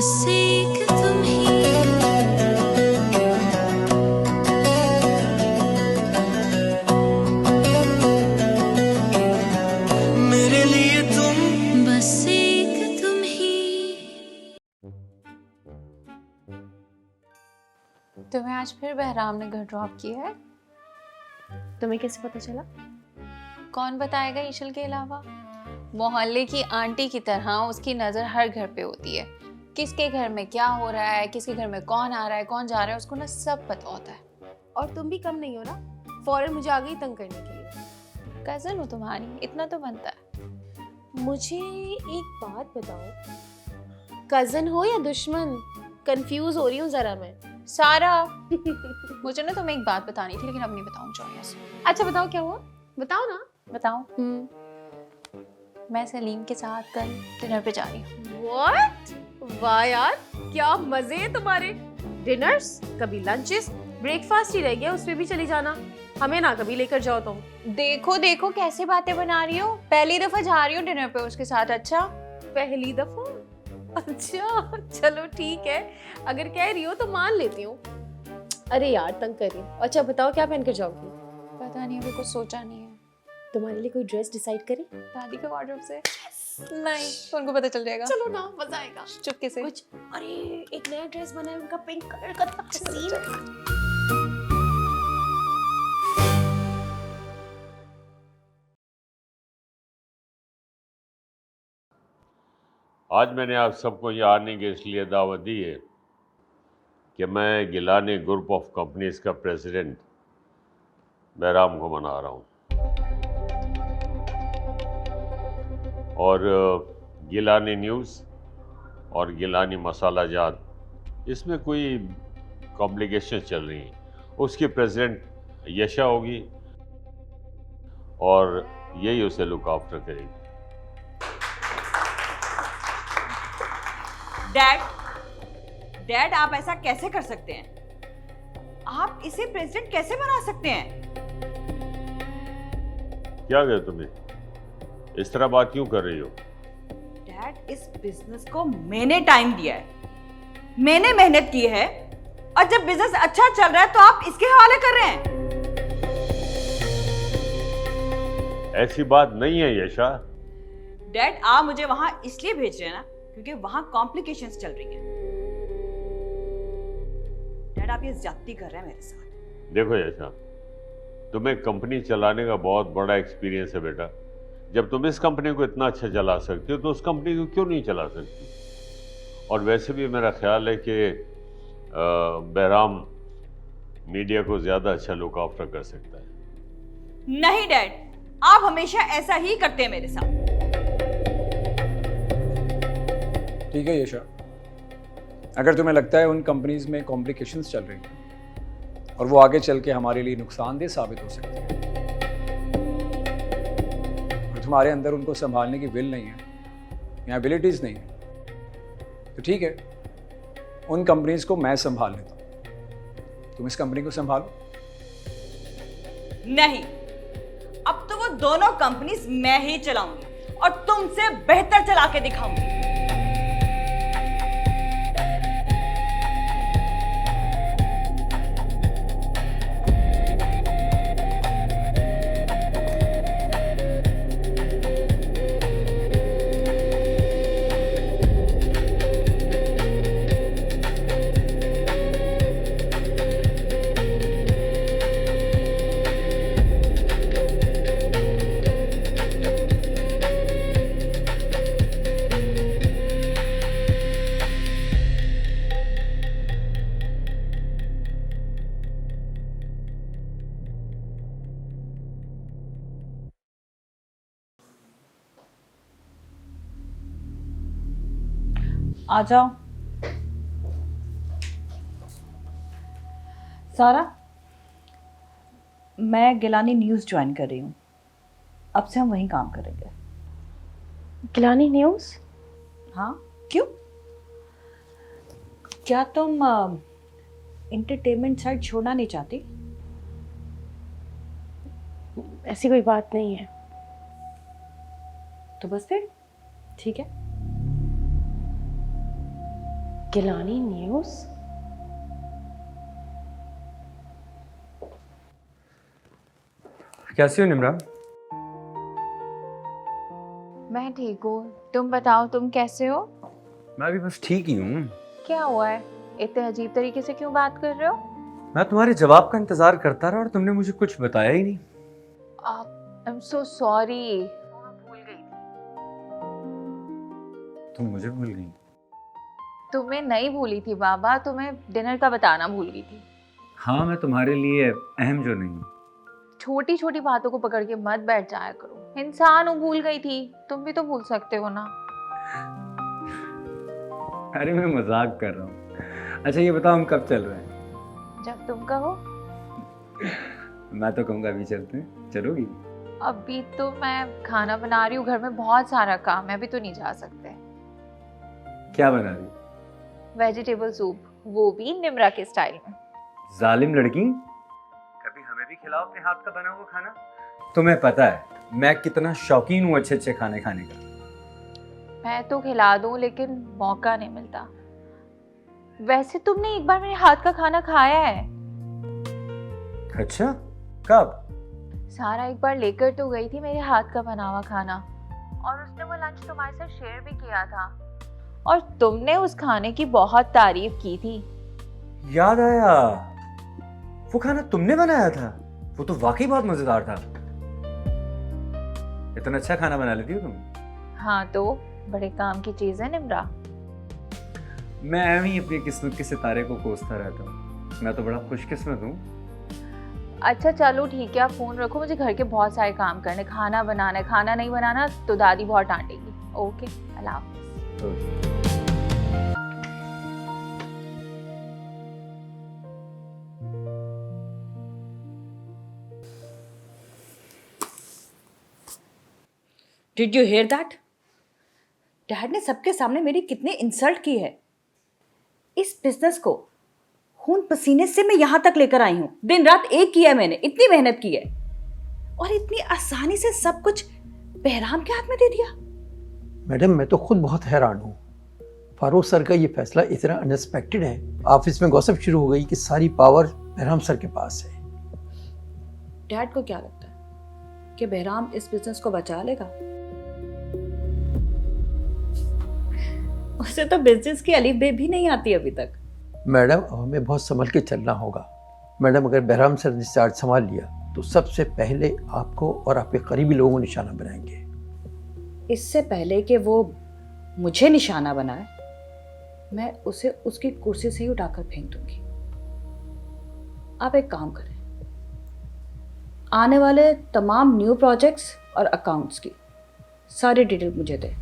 बस एक तुम ही। मेरे लिए तुम बस एक तुम ही। तुम्हें आज फिर बहराम ने घर ड्रॉप किया है? तुम्हें कैसे पता चला? कौन बताएगा ईशल के अलावा? मोहल्ले की आंटी की तरह उसकी नज़र हर घर पे होती है। किसके घर में क्या हो रहा है, किसके घर में कौन आ रहा है, कौन जा रहा है, उसको ना सब पता होता है। और तुम भी कम नहीं हो ना, फौरन मुझे आ गई तंग करने के लिए। कज़न हो तुम्हारी, इतना तो बनता है। मुझे एक बात बताओ, कजन हो या दुश्मन? कंफ्यूज हो रही हूँ जरा मैं। सारा मुझे ना तुम्हें एक बात बतानी थी, लेकिन अब नहीं बताऊँ चाहिए से। अच्छा बताओ, क्या हुआ? बताओ ना। बताऊँ? मैं सलीम के साथ कल डिनर पे जा रही हूँ। What? वाह यार, क्या मजे हैं तुम्हारे। डिनर्स, कभी लंचेस, ब्रेकफास्ट ही रह गया, उसमें भी चली जाना। हमें ना कभी लेकर जाओ तुम। देखो देखो कैसे बातें बना रही हो। पहली दफा जा रही हो डिनर पे उसके साथ। अच्छा, पहली दफा? अच्छा चलो ठीक है, अगर कह रही हो तो मान लेती हूँ। अरे यार तंग कर रही हूँ। अच्छा बताओ, क्या पहन कर जाओगी? पता नहीं, अभी कुछ सोचा नहीं है। तुम्हारे लिए कोई ड्रेस डिसाइड करें? दादी के वार्डरोब से। नहीं, तो उनको पता चल जाएगा। चलो ना, मजा आएगा। चुपके से कुछ, अरे एक नया ड्रेस बना है उनका, पिंक कलर का, हसीन। आज मैंने आप सबको यहाँ आने की इसलिए दावत दी है कि मैं गिलानी ग्रुप ऑफ कंपनीज का प्रेसिडेंट बहराम को मना रहा हूँ। और गिलानी न्यूज़ और गिलानी मसाला जात, इसमें कोई कॉम्प्लिकेशन चल रही हैं। उसकी प्रेसिडेंट यशा होगी और यही उसे लुक आफ्टर करेगी। डैड आप ऐसा कैसे कर सकते हैं? आप इसे प्रेसिडेंट कैसे बना सकते हैं? क्या गए तुम्हें? इस तरह बात क्यों कर रही हो? डैड, इस बिजनेस को मैंने टाइम दिया है, मैंने मेहनत की है, और जब बिजनेस अच्छा चल रहा है तो आप इसके हवाले कर रहे हैं। ऐसी बात नहीं है यशा। डैड, आप मुझे वहां इसलिए भेज रहे हैं ना क्योंकि वहां कॉम्प्लिकेशंस चल रही हैं। डैड, आप ये ज्यादती कर रहे हैं मेरे साथ। देखो यशा, तुम्हें कंपनी चलाने का बहुत बड़ा एक्सपीरियंस है बेटा। जब तुम इस कंपनी को इतना अच्छा चला सकती हो तो उस कंपनी को क्यों नहीं चला सकती? और वैसे भी मेरा ख्याल है कि बहराम मीडिया को ज़्यादा अच्छा लुक आफ्टर कर सकता है। नहीं डैड, आप हमेशा ऐसा ही करते हैं मेरे साथ। ठीक है यशा, अगर तुम्हें लगता है उन कंपनीज में कॉम्प्लिकेशंस चल रही हैं और वो आगे चल के हमारे लिए नुकसानदेह साबित हो सकती है और तुम्हारे अंदर उनको संभालने की विल नहीं है या एबिलिटीज़ नहीं है, तो ठीक है, उन कंपनीज को मैं संभाल लेता हूँ, तुम इस कंपनी को संभालो। नहीं, अब तो वो दोनों कंपनीज मैं ही चलाऊंगी और तुमसे बेहतर चला के दिखाऊंगी। आ जाओ। सारा, मैं गिलानी न्यूज़ ज्वाइन कर रही हूँ, अब से हम वहीं काम करेंगे। गिलानी न्यूज़? हाँ, क्यों? क्या तुम एंटरटेनमेंट साइड छोड़ना नहीं चाहती? ऐसी कोई बात नहीं है। तो बस फिर ठीक है। गिलानी न्यूज़? कैसी हो निम्रा? मैं ठीक हूँ, तुम बताओ तुम कैसे हो? मैं भी बस ठीक ही हूँ। क्या हुआ है, इतने अजीब तरीके से क्यों बात कर रहे हो? मैं तुम्हारे जवाब का इंतजार करता रहा और तुमने मुझे कुछ बताया ही नहीं। आई एम सो सॉरी, भूल गई थी। तुम मुझे भूल गई? तुम्हें नहीं भूली थी बाबा, तुम्हें डिनर का बताना भूल गई थी। हाँ, मैं तुम्हारे लिए अहम जो नहीं हूँ। छोटी छोटी बातों को पकड़ के मत बैठ जाया करो, इंसान हूँ, भूल गई थी, तुम भी तो भूल सकते हो ना। अरे मैं मजाक कर रहा हूँ। अच्छा ये बताओ हम कब चल रहे हैं? जब तुम कहो। मैं तो कहूँगा अभी चलते हैं, चलोगी? अभी तो मैं खाना बना रही हूँ, घर में बहुत सारा काम है, अभी तो नहीं जा सकते। क्या बना रही? वेजिटेबल सूप, वो भी निम्रा के स्टाइल में। जालिम लड़की, कभी हमें भी खिलाओ अपने हाथ का बना हुआ खाना। तुम्हें पता है मैं कितना शौकीन हूँ अच्छे अच्छे खाने खाने का। मैं तो खिला दूँ लेकिन मौका नहीं मिलता। वैसे तुमने एक बार मेरे हाथ का खाना खाया है। अच्छा, कब? सारा एक बार लेकर तो गई थी मेरे हाथ का बना हुआ खाना, और उसने वो लंच तुम्हारे साथ शेयर भी किया था, और तुमने उस खाने की बहुत तारीफ की थी। याद आया, वो खाना तुमने बनाया था। वो तो वाकई बहुत मजेदार था। इतना अच्छा खाना बना लेती हो तुम। हाँ तो बड़े काम की चीज है निम्रा। मैं ऐਵੇਂ ही अपनी किस्मत के सितारे को कोसता रहता हूँ। मैं तो बड़ा खुशकिस्मत हूँ। अच्छा चलो ठीक है, आप फोन रखो, मुझे घर के बहुत सारे काम करने, खाना बनाना है, खाना नहीं बनाना तो दादी बहुत डांटेगी। ओके, अल्लाह हाफिज। Did you hear that? Dad ने सबके सामने मेरी कितनी इंसल्ट की है। इस बिजनेस को खून पसीने से मैं यहाँ तक लेकर आई हूँ, दिन रात एक किया है मैंने, इतनी मेहनत की है, और इतनी आसानी से सब कुछ बहराम के हाथ में दे दिया। मैडम मैं तो खुद बहुत हैरान हूँ। फारूक सर का ये फैसला इतना अनएक्सपेक्टेड है। ऑफिस में गॉसिप शुरू हो गई कि सारी पावर बहराम सर के पास है। डैड को क्या लगता है कि बहराम इस बिजनेस को बचा लेगा? उसे तो बिजनेस की अलीफ बे भी नहीं आती अभी तक। मैडम अब हमें बहुत संभल के चलना होगा। मैडम अगर बहराम सर ने चार्ज संभाल लिया तो सबसे पहले आपको और आपके करीबी लोगों को निशाना बनाएंगे। इससे पहले कि वो मुझे निशाना बनाए, मैं उसे उसकी कुर्सी से ही उठाकर फेंक दूंगी। आप एक काम करें, आने वाले तमाम न्यू प्रोजेक्ट्स और अकाउंट्स की सारी डिटेल मुझे दें,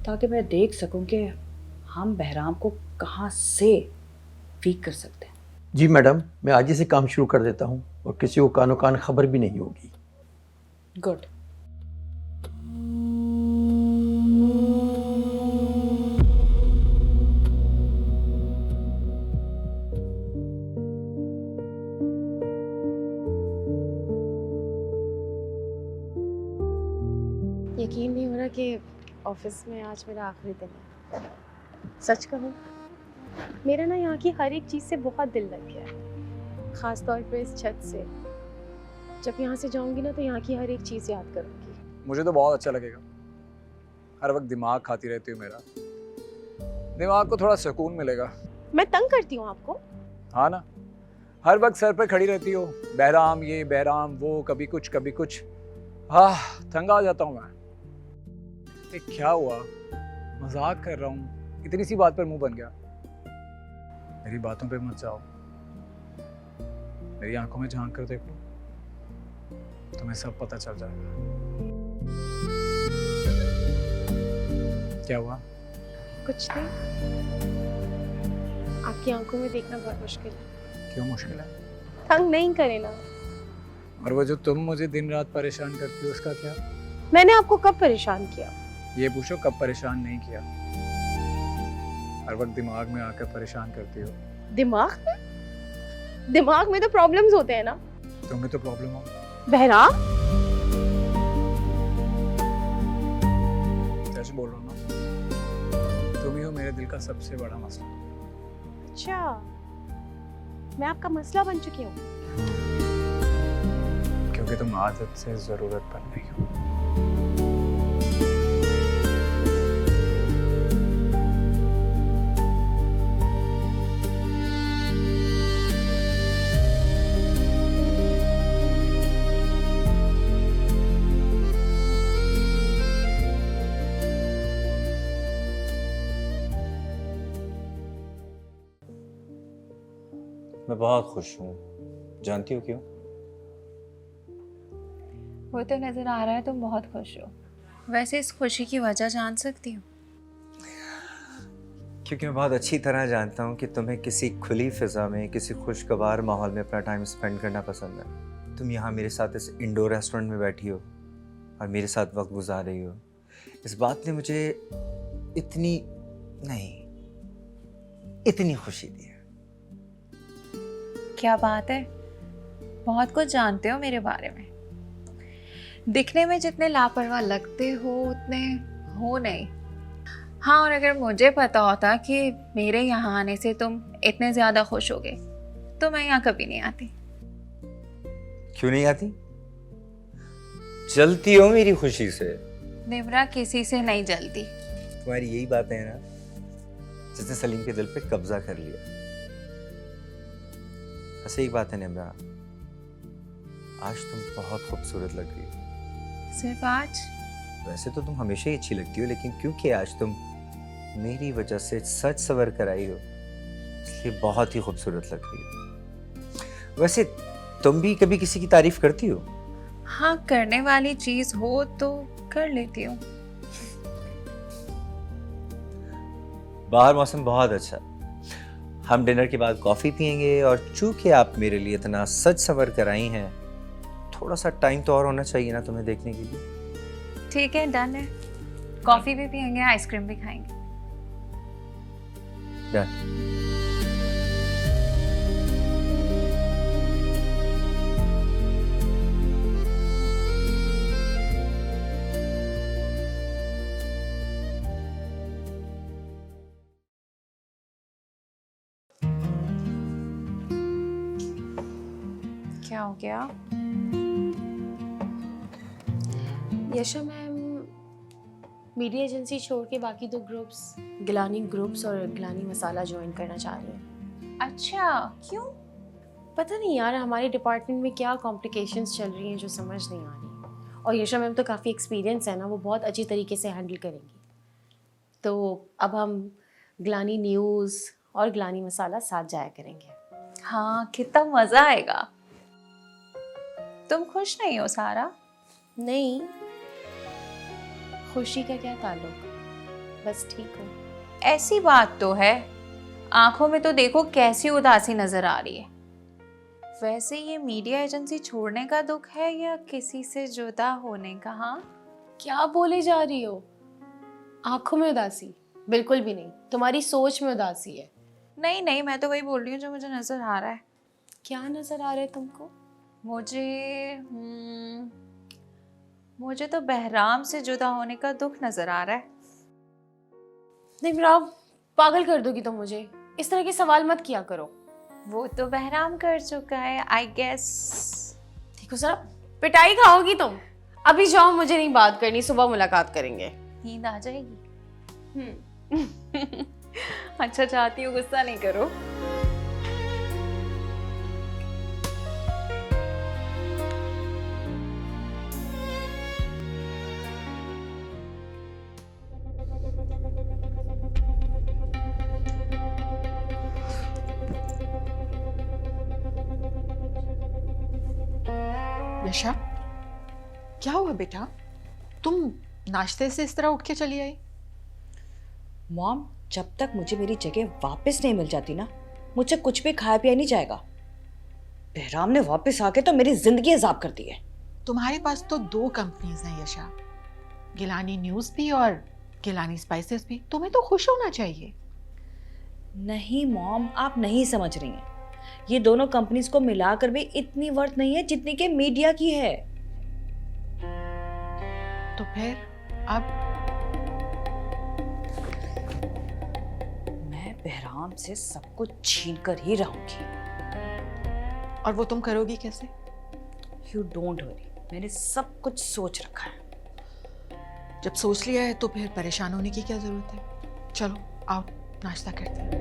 ताकि मैं देख सकूं कि हम बहराम को कहाँ से वीक कर सकते हैं। जी मैडम, मैं आज ही से काम शुरू कर देता हूँ और किसी को कानो कान खबर भी नहीं होगी। गुड। यकीन नहीं हो रहा कि ऑफिस में आज मेरा आखिरी दिन है। सच कहूँ, मेरा ना यहाँ की हर एक चीज़ से बहुत दिल लग गया है, ख़ास तौर पे इस छत से। जब यहाँ से जाऊँगी ना तो यहाँ की हर एक चीज़ याद करूँगी। मुझे तो बहुत अच्छा लगेगा। हर वक्त दिमाग खाती रहती हो मेरा। दिमाग को थोड़ा सुकून मिलेगा। मैं तंग करती हूँ आपको? हाँ ना, हर वक्त सर पे खड़ी रहती हो, बहराम ये बहराम वो, कभी कुछ कभी कुछ। हाँ, तंग आ जाता हूँ मैं। ये क्या हुआ? मजाक कर रहा हूँ, इतनी सी बात पर मुंह बन गया। मेरी बातों पे मत जाओ, मेरी आंखों में झांक कर देखो, तुम्हें सब पता चल जाएगा। क्या हुआ? कुछ नहीं, आपकी आंखों में देखना बहुत मुश्किल है। क्यों मुश्किल है? तंग नहीं करे ना। और वो जो तुम मुझे दिन रात परेशान करती हो उसका क्या? मैंने आपको कब परेशान किया? ये पूछो कब परेशान नहीं किया। हर वक्त दिमाग में आकर परेशान करती हो। दिमाग में? दिमाग में तो प्रॉब्लम्स होते हैं ना। तुम्हें तो प्रॉब्लम हो। बहराम, सच बोल रहा हूँ ना, तुम ही हो मेरे दिल का सबसे बड़ा मसला। अच्छा, मैं आपका मसला बन चुकी हूँ। क्योंकि तुम आदत से ज़रूरत बन गई हो। मैं बहुत खुश हूँ, जानती हो क्यों? वो तो नजर आ रहा है तुम बहुत खुश हो। वैसे इस खुशी की वजह जान सकती हूँ? क्योंकि मैं बहुत अच्छी तरह जानता हूँ कि तुम्हें किसी खुली फिजा में, किसी खुशगवार माहौल में अपना टाइम स्पेंड करना पसंद है। तुम यहाँ मेरे साथ इस इंडोर रेस्टोरेंट में बैठी हो और मेरे साथ वक्त गुजार रही हो। इस बात ने मुझे इतनी खुशी दी है। क्या बात है, बहुत कुछ जानते हो मेरे बारे में। दिखने में जितने लापरवाह लगते हो उतने हो नहीं। हाँ, और अगर मुझे पता होता कि मेरे यहाँ आने से तुम इतने ज्यादा खुश होगे तो मैं यहाँ कभी नहीं आती। क्यों नहीं आती? जलती हो मेरी खुशी से। निम्रा किसी से नहीं जलती। तुम्हारी यही बातें हैं ना जिसने सलीम के दिल पे कब्जा कर लिया। ऐसे एक बात है निम्रा, आज तुम बहुत खूबसूरत लग रही हो। सिर्फ आज? वैसे तो तुम हमेशा ही अच्छी लगती हो, लेकिन क्योंकि आज तुम मेरी वजह से सच सवर कर आई हो इसलिए बहुत ही खूबसूरत लग रही हो। वैसे तुम भी कभी किसी की तारीफ करती हो? हाँ, करने वाली चीज हो तो कर लेती हूँ। बाहर मौसम बहुत अच्छा, हम डिनर के बाद कॉफी पियेंगे और चूंकि आप मेरे लिए इतना सच सवर कर आई हैं, थोड़ा सा टाइम तो और होना चाहिए ना तुम्हें देखने के लिए। ठीक है, डन है। कॉफी भी पियेंगे, आइसक्रीम भी खाएंगे। डन। क्या हो गया? यशा मैम मीडिया एजेंसी छोड़ के बाकी दो ग्रुप्स, गिलानी ग्रुप्स और गिलानी मसाला ज्वाइन करना चाह रही हैं। अच्छा, क्यों? पता नहीं यार, हमारे डिपार्टमेंट में क्या कॉम्प्लिकेशंस चल रही हैं जो समझ नहीं आ रही। और यशा मैम तो काफ़ी एक्सपीरियंस है ना, वो बहुत अच्छी तरीके से हैंडल करेंगी। तो अब हम गिलानी न्यूज़ और गिलानी मसाला साथ जाया करेंगे। हाँ, कितना मजा आएगा। तुम खुश नहीं हो सारा? नहीं, खुशी का क्या ताल्लुक, बस ठीक हूँ। ऐसी बात तो है, आंखों में तो देखो कैसी उदासी नजर आ रही है। वैसे ये मीडिया एजेंसी छोड़ने का दुख है या किसी से जुदा होने का? हाँ, क्या बोले जा रही हो? आंखों में उदासी? बिल्कुल भी नहीं, तुम्हारी सोच में उदासी है। नहीं नहीं, मैं तो वही बोल रही हूँ जो मुझे नजर आ रहा है। क्या नजर आ रहा है तुमको? मुझे तो बहराम से जुदा होने का दुख नजर आ रहा है। निम्रा, पागल कर दोगी तुम मुझे। इस तरह के सवाल मत किया करो। वो तो बहराम कर चुका है, आई गेस। देखो जरा, पिटाई खाओगी तुम। अभी जाओ, मुझे नहीं बात करनी, सुबह मुलाकात करेंगे। नींद आ जाएगी। अच्छा, चाहती हूँ, गुस्सा नहीं करो। यशा, क्या हुआ बेटा? तुम नाश्ते से इस तरह उठ के चली आई? मॉम, जब तक मुझे मेरी जगह वापस नहीं मिल जाती ना, मुझे कुछ भी खाया पिया नहीं जाएगा। बहराम ने वापस आके तो मेरी जिंदगी अजाब कर दी है। तुम्हारे पास तो 2 कंपनीज हैं यशा, गिलानी न्यूज़ भी और गिलानी स्पाइसेस भी। तुम्हें तो खुश होना चाहिए। नहीं मॉम, आप नहीं समझ रही हैं। ये दोनों कंपनीज को मिलाकर भी इतनी वर्थ नहीं है जितनी के मीडिया की है। तो फिर अब बहराम से सब कुछ छीन कर ही रहूंगी। और वो तुम करोगी कैसे? यू डोंट वरी, मैंने सब कुछ सोच रखा है। जब सोच लिया है तो फिर परेशान होने की क्या जरूरत है। चलो आओ नाश्ता करते हैं।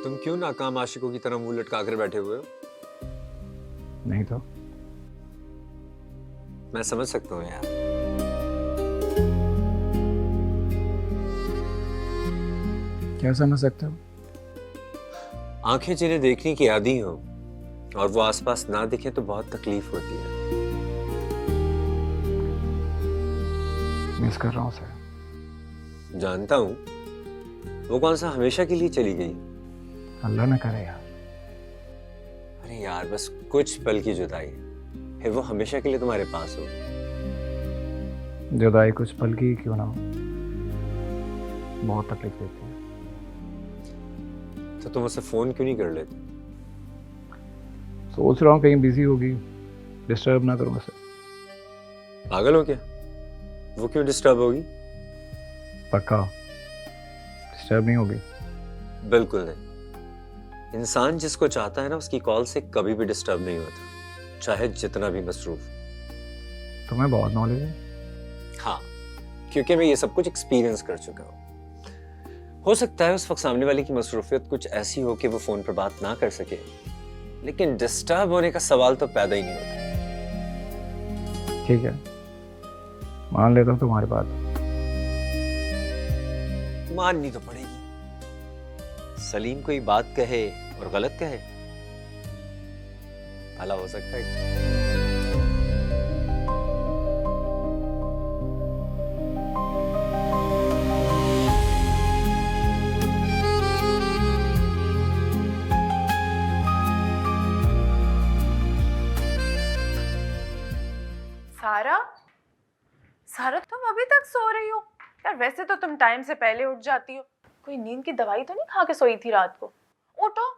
तुम क्यों नाकाम आशिकों की तरह मुंह लटका कर बैठे हुए हो? नहीं तो मैं समझ सकता हूँ यार। क्या समझ सकते हो? आंखें जिन्हें देखने की आदी हो और वो आसपास ना दिखे तो बहुत तकलीफ होती है। मिस कर रहा हूँ सर। जानता हूँ। वो कौन सा हमेशा के लिए चली गई? अल्लाह न करे यार। अरे यार बस कुछ पल की जुदाई, फिर वो हमेशा के लिए तुम्हारे पास हो। जुदाई कुछ पल की क्यों ना हो, बहुत तकलीफ देती है। तो तुम उसे फोन क्यों नहीं कर लेते? सोच रहा हूँ कहीं बिजी होगी, डिस्टर्ब ना करूँ उसे। पागल हो क्या? वो क्यों डिस्टर्ब होगी? पक्का डिस्टर्ब नहीं होगी? बिल्कुल नहीं। इंसान जिसको चाहता है ना, उसकी कॉल से कभी भी डिस्टर्ब नहीं होता, चाहे जितना भी मसरूफ। तुम्हें बहुत नॉलेज है। हाँ, क्योंकि मैं ये सब कुछ एक्सपीरियंस कर चुका हूँ। हो सकता है उस वक्त सामने वाले की मसरूफियत कुछ ऐसी हो कि वो फोन पर बात ना कर सके, लेकिन डिस्टर्ब होने का सवाल तो पैदा ही नहीं होता। ठीक है, मान लेता हूँ तुम्हारी बात। माननी तो पड़ेगी। सलीम कोई बात कहे और गलत कहे, भला हो सकता है? सारा, सारा तुम अभी तक सो रही हो? यार वैसे तो तुम टाइम से पहले उठ जाती हो। कोई नींद की दवाई तो नहीं खा के सोई थी रात को? उठो।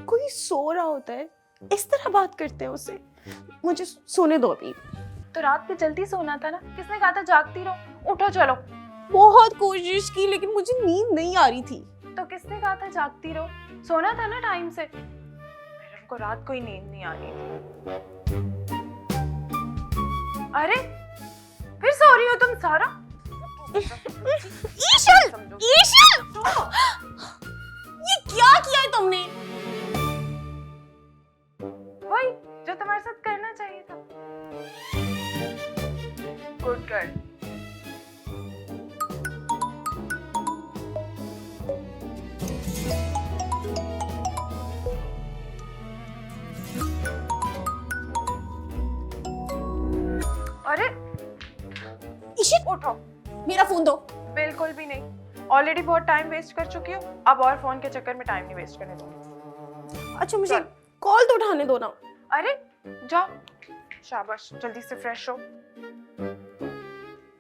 कोई सो रहा होता है इस तरह बात करते हैं उससे? मुझे सोने दो अभी। तो रात में जल्दी सोना था ना, किसने कहा था जागती रहो? उठो चलो। बहुत कोशिश की लेकिन मुझे नींद नहीं आ रही थी। तो किसने कहा था जागती रहो? सोना था ना टाइम से। मैडम को रात को ही नींद नहीं आ रही थी। अरे फिर सो रही हो तुम सारा? ईशल! ईशल! ये क्या किया है तुमने? वही जो तुम्हारे साथ करना चाहिए था। Good girl. अरे ईशल! उठो। मेरा फोन दो। बिल्कुल भी नहीं, ऑलरेडी बहुत टाइम वेस्ट कर चुकी हो, अब और फोन के चक्कर में टाइम नहीं वेस्ट करने दूंगी। अच्छा मुझे कॉल तो उठाने दो ना। अरे जाओ, शाबाश, जल्दी से फ्रेश हो।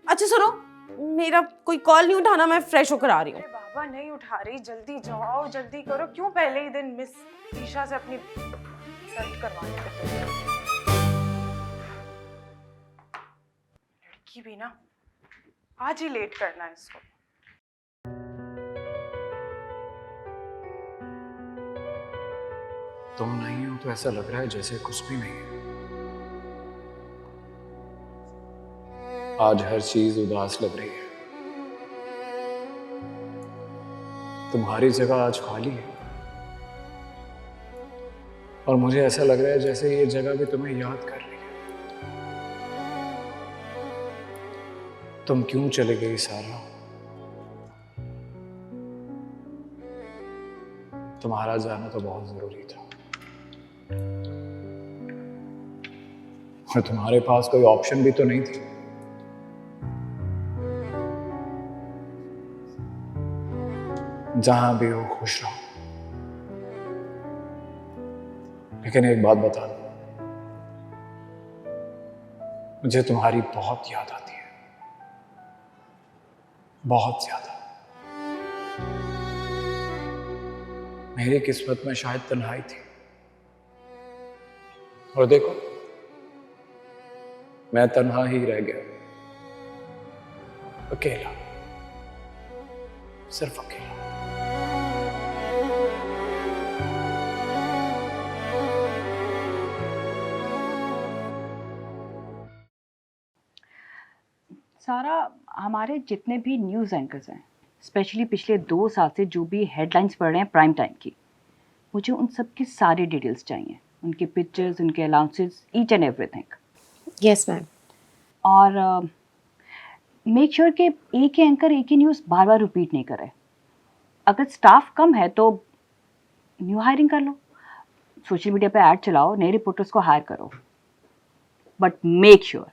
अच्छा सुनो, मेरा कोई कॉल नहीं उठाना, मैं फ्रेश होकर आ रही हूँ। अरे बाबा नहीं उठा रही, जल्दी जाओ, जल्दी करो। क्यों पहले ही दिन मिस ईशा से अपनी सेट करवाने के? लड़की भी ना, आज ही लेट करना है इसको। तुम नहीं हो तो ऐसा लग रहा है जैसे कुछ भी नहीं है। आज हर चीज उदास लग रही है। तुम्हारी जगह आज खाली है और मुझे ऐसा लग रहा है जैसे ये जगह भी तुम्हें याद कर रही है। तुम क्यों चले गई सारा? तुम्हारा जाना तो बहुत जरूरी था और तुम्हारे पास कोई ऑप्शन भी तो नहीं थी। जहां भी हो खुश रहो। लेकिन एक बात बता दो, मुझे तुम्हारी बहुत याद आती है, बहुत ज्यादा। मेरी किस्मत में शायद तन्हाई थी, और देखो मैं तन्हा ही रह गया, अकेला, सिर्फ अकेला। सारा, हमारे जितने भी न्यूज़ एंकर्स हैं, स्पेशली पिछले 2 साल से जो भी हेडलाइंस पढ़ रहे हैं प्राइम टाइम की, मुझे उन सब की सारी डिटेल्स चाहिए, उनके पिक्चर्स, उनके allowances, each and everything. Yes ma'am. और मेक श्योर कि एक ही एंकर एक ही न्यूज़ बार बार रिपीट नहीं करे। अगर स्टाफ कम है तो न्यू हायरिंग कर लो, सोशल मीडिया पे ऐड चलाओ, नए रिपोर्टर्स को हायर करो, बट मेक श्योर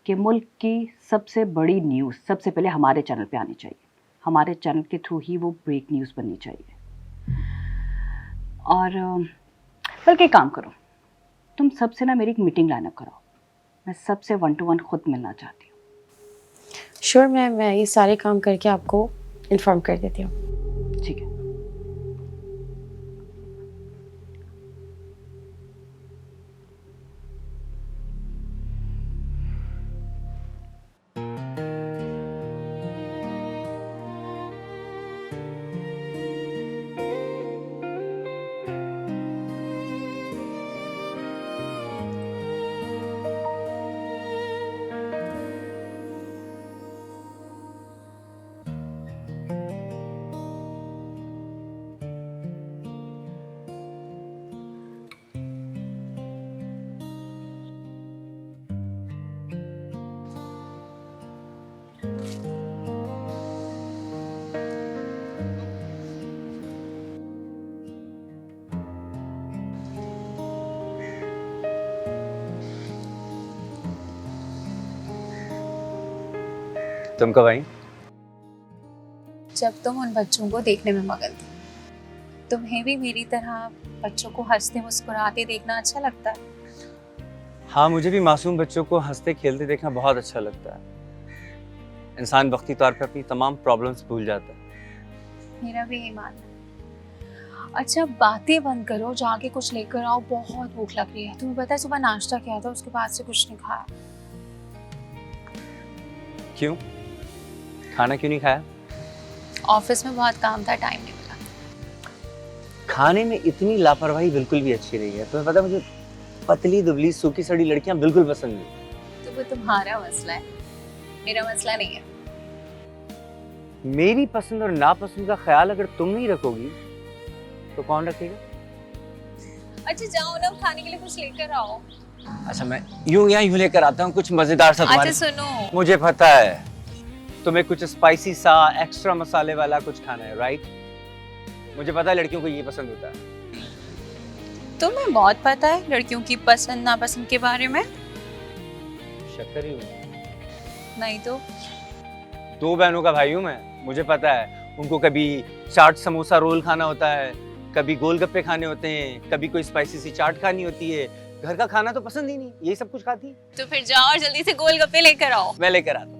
कि मुल्क की सबसे बड़ी न्यूज़ सबसे पहले हमारे चैनल पे आनी चाहिए। हमारे चैनल के थ्रू ही वो ब्रेक न्यूज़ बननी चाहिए। और बल्कि एक काम करो, तुम सबसे ना मेरी एक मीटिंग लाइनअप कराओ, मैं सबसे 1 to 1 खुद मिलना चाहती हूँ। श्योर मैम, मैं ये सारे काम करके आपको इन्फॉर्म कर देती हूँ। ठीक है। तुम कब आई? जब तुम उन बच्चों को देखने में मगन थी। तुम्हें भी मेरी तरह बच्चों को हंसते मुस्कुराते देखना अच्छा लगता है? हाँ, मुझे भी मासूम बच्चों को हंसते खेलते देखना बहुत अच्छा लगता है। इंसान वक्ती तौर पे अपनी तमाम प्रॉब्लम्स भूल जाता है। मेरा भी यही मानना है। अच्छा, बातें बंद करो, जाके कुछ लेकर आओ, बहुत भूख लग रही है। तुम्हें पता है सुबह नाश्ता किया था, उसके बाद से कुछ नहीं खाया। क्यों? खाना क्यों नहीं खाया? ऑफिस में बहुत काम था, टाइम नहीं मिला। खाने में इतनी लापरवाही बिल्कुल भी अच्छी नहीं है। तुम्हें पता है, मुझे पतली दुबली सूखी सड़ी लड़कियां बिल्कुल पसंद नहीं। तो वो तुम्हारा मसला है, मेरा मसला नहीं है। मेरी पसंद और नापसंद का ख्याल अगर तुम नहीं रखोगी तो कौन रखेगा? अच्छा जाओ ना, खाने के लिए कुछ लेकर आओ। अच्छा, मैं यूं लेकर आता हूँ कुछ मजेदार सा तुम्हारे। अच्छा सुनो, मुझे पता है तुम्हें कुछ स्पाइसी सा एक्स्ट्रा मसाले वाला कुछ खाना है, राइट? मुझे पता है लड़कियों को ये पसंद होता है। तुम्हें बहुत पता है लड़कियों की पसंद नापसंद के बारे में। शक्कर ही हूँ। नहीं तो 2 बहनों का भाई हूँ मैं, मुझे पता है। उनको कभी चाट समोसा रोल खाना होता है, कभी गोलगप्पे खाने होते हैं, कभी कोई स्पाइसी सी चाट खानी होती है। घर का खाना तो पसंद ही नहीं, यही सब कुछ खाती है। तो फिर जाओ और जल्दी से गोलगप्पे लेकर आओ। मैं लेकर आता हूँ।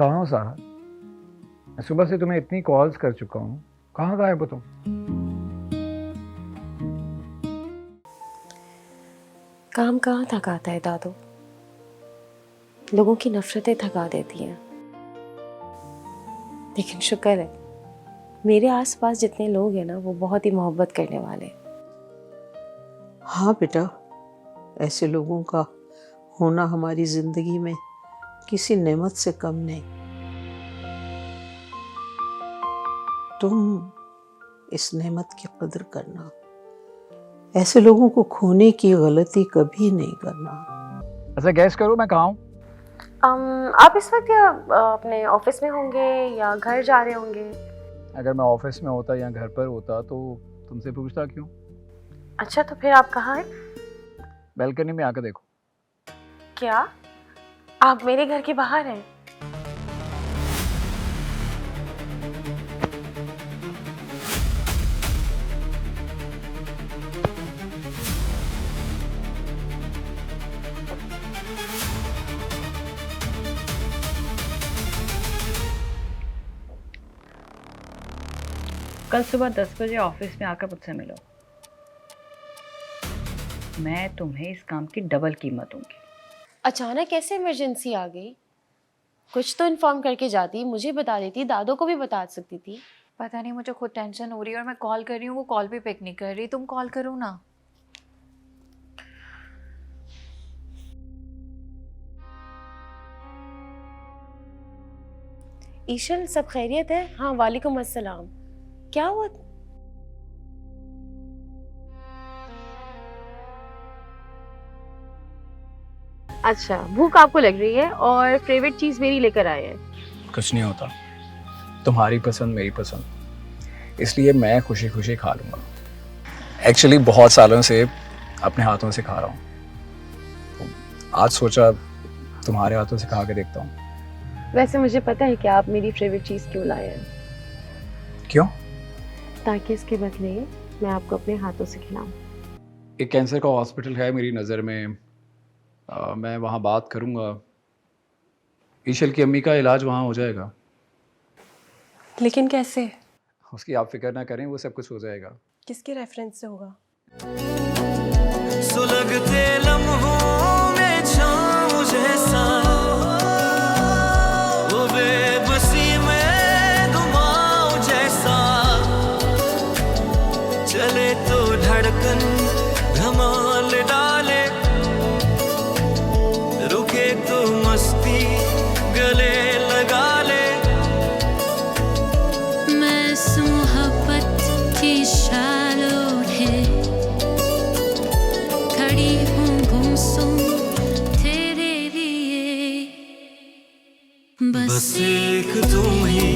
कहाँ हो सारा? मैं सुबह से तुम्हें इतनी कॉल्स कर चुका हूँ, कहाँ गायब हो तुम? काम कहाँ थकाता है दादू, लोगों की नफरतें थका देती हैं। लेकिन शुक्र है मेरे आसपास जितने लोग हैं ना वो बहुत ही मोहब्बत करने वाले हैं। हाँ बेटा, ऐसे लोगों का होना हमारी जिंदगी में किसी नेमत से कम नहीं। तुम इस नेमत की कदर करना, ऐसे लोगों को खोने की गलती कभी नहीं करना। अच्छा गैस करो मैं कहाँ हूँ? आप इस वक्त या अपने ऑफिस में होंगे या घर जा रहे होंगे? अगर मैं ऑफिस में होता या घर पर होता तो तुमसे पूछता क्यों? अच्छा तो फिर आप कहाँ हैं? बैल्कनी में आकर देखो। क्या आप मेरे घर के बाहर हैं? कल सुबह 10 बजे ऑफिस में आकर मुझसे मिलो। मैं तुम्हें इस काम की डबल कीमत दूंगी। अचानक कैसे इमरजेंसी आ गई? कुछ तो इन्फॉर्म करके जाती, मुझे बता देती, दादो को भी बता सकती थी। पता नहीं, मुझे खुद टेंशन हो रही है और मैं कॉल कर रही हूँ, वो कॉल भी पिक नहीं कर रही। तुम कॉल करो ना। ईशल सब खैरियत है? हाँ वालेकुम अस्सलाम। क्या हुआ? अच्छा भूख आपको लग रही है और फेवरेट चीज मेरी लेकर आए हैं। कुछ नहीं होता, तुम्हारी पसंद मेरी पसंद, इसलिए मैं खुशी खुशी खा लूँगा। एक्चुअली बहुत सालों से अपने हाथों से खा रहा हूँ, तो आज सोचा तुम्हारे हाथों से खा के देखता हूँ। वैसे मुझे पता है कि आप मेरी फेवरेट चीज क्यों लाए हैं। क्यों? ताकि इसके बदले मैं आपको अपने हाथों से खिलाऊं। एक कैंसर का हॉस्पिटल है मेरी नज़र में, मैं वहाँ बात करूँगा, ईशल की अम्मी का इलाज वहाँ हो जाएगा। लेकिन कैसे? उसकी आप फिक्र ना करें, वो सब कुछ हो जाएगा। किसके रेफरेंस से होगा? सुलगते लम्हों में छाँव जैसा, वो बेबसी में घुमाओ जैसा, चले तो धड़कन धमाल डाले, रुके तो मस्ती गले लगा ले। मैं इस मोहब्बत की शालों है, खड़ी हूँ गुमसुम तेरे लिए, बस एक तुम ही